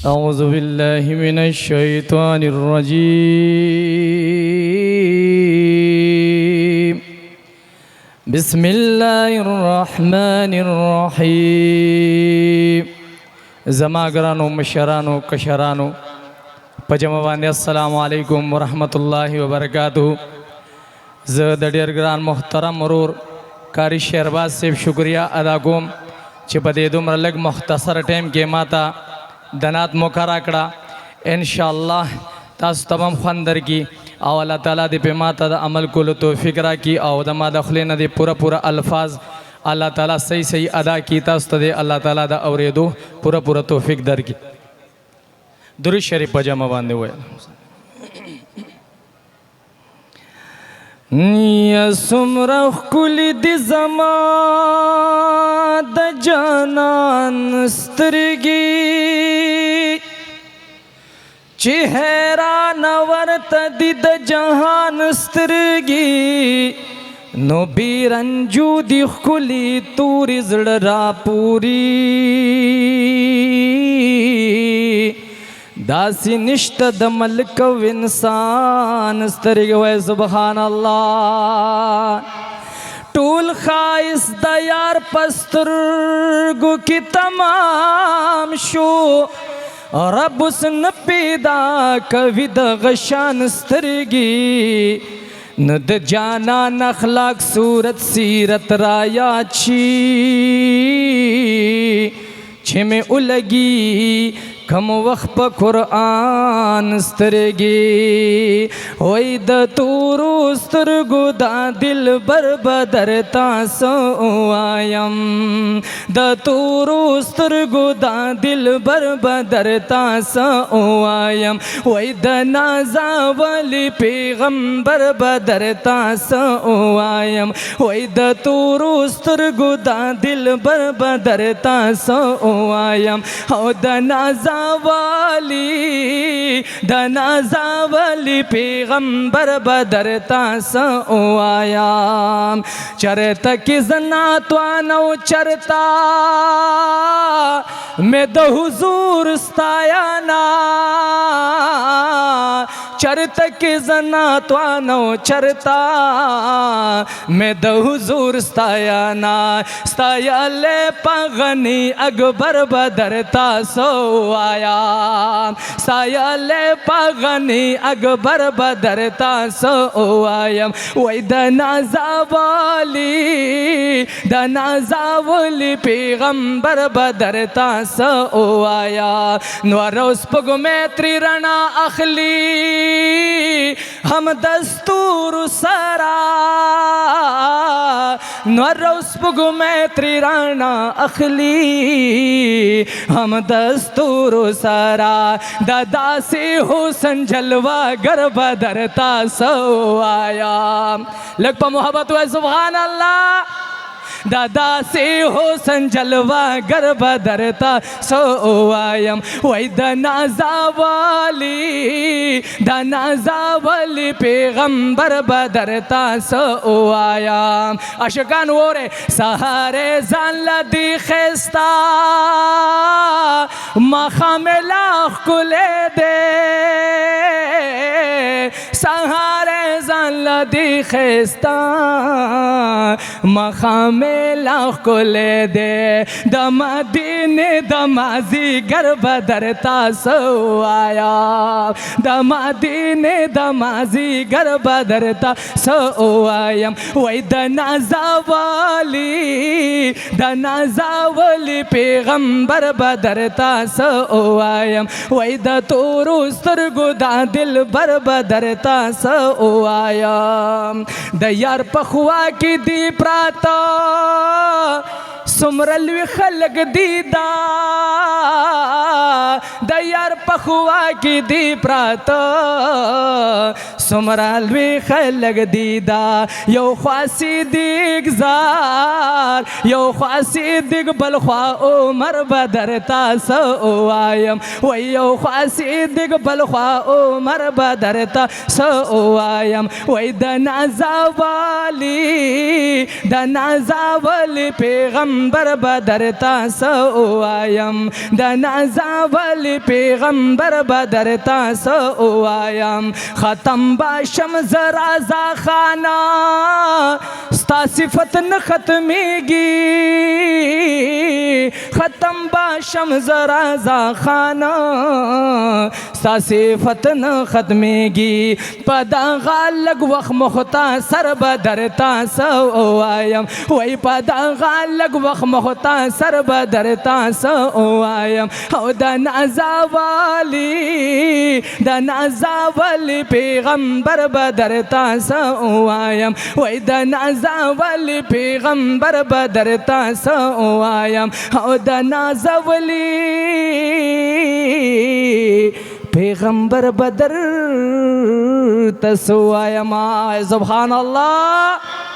أعوذ بالله من الشيطان الرجيم بسم الله الرحمن الرحيم زما ګرانو مشرانو کشرانو پجما باندې السلام علیکم ورحمت الله وبرکاتہ. زه د ډیر ګران محترم مرور کاری شهرباز صاحب شکریہ ادا کوم چې په دې دومره لږ مختصر ټیم کې ماته دنات مقرره کړه. ان شاء الله تاسو تمام خوند درکړي او الله تعالی دې په ماته د عمل کولو توفیق راکړي او د ما د خولې نه دې پوره الفاظ الله تعالی صحیح ادا کړي. تاسو ته الله تعالی د اورېدو پوره توفیق درکړي. درود شریف په جمع باندې وایي. یا سمره ښکلې دي زما د جانان سترګې چې حیران ورته دي د جهان سترګې نو بې رنجو دي ښکلې تورې زړه راپوري داسې نشته د ملک او انسان سترګې وای سبحان الله. ټول ښایست د یار په سترګو کې تمام شو رب اوس نه پیدا کوي د غشان سترګې نه د جانان اخلاق صورت سیرت را یاد شي چې مې ولګي کم وخت په قرآن سترګې وای د تورو سترګو دا دلبر بدر تاسو وایم د تورو سترګو دا دلبر بدر تاسو وایم وای د نازاولی پیغمبر بدر تاسو وایم وای د تورو سترګو دا دلبر بدر تاسو وایم او د نازاولی پیغمبر بدر تاسو وایم چرته کې زنا توانو چرتا میں د حضور ستایانا چرته کې زنا توانو چرتا میں د حضور ستایانا ستایاله پغنی اکبر بدر تاسو آیا سایاله پغنی اکبر بدر تاسو آیم وای د نازاولی پیغمبر بدر تاسو آیا نور اوس پګمې تری رڼا اخلي هم دستور سرا نور اوس پګمې تری رڼا اخلي هم دستور سرا دادا سے حسن جلوہ گر بدر تاسو آیا لگ پا محبت ہوئے سبحان اللہ دادا سے حسن جلوہ گر بدر تاسو آیم وای د نازاولی پیغمبر بدر تاسو آیم عاشقان وره سهاره ځان لدی خستا مخام لاخ کله دے سهاره ځان لدی خستا مخام لاخ کله دے د مدینه د مازی گر بدر تاسو آیا د مدینه د مازی گر بدر تاسو آیم وای د نازاولی پیغمبر بدر تاسو آیم وای د تورو سترګو دا دلبر بدر تاسو آیم د یار په خوا کې دی پراته سمر لوی خلق دیدا د یار په خوا کې دی پراته سمر لوی خلق دیدا یو خاصی دیگ زار یو خاصی دیگ بل خوا عمر بدر تاسو آیم وای یو خاصی دیگ بل خوا عمر بدر تاسو آیم وای د نازاولی پیغمبر पैगंबर बदरता सवायम दनाजावली पैगंबर बदरता सवायम ख़त्म बाशम ज़राज़ा खाना स्ता सिफत न ख़त्मेगी ख़त्म बाशम ज़राज़ा खाना स्ता सिफत न ख़त्मेगी पदा गालग वख मुख्ता सर बदरता सवायम वही पदा गालग वख मुख्ता सर बदरता सवायम हो दनाजावली पैगंबर बदरता सवायम वही दनाजावली पैगंबर बदरता सवायम हो दनाजावली पैगंबर बदर तसवायम। सुभान अल्लाह।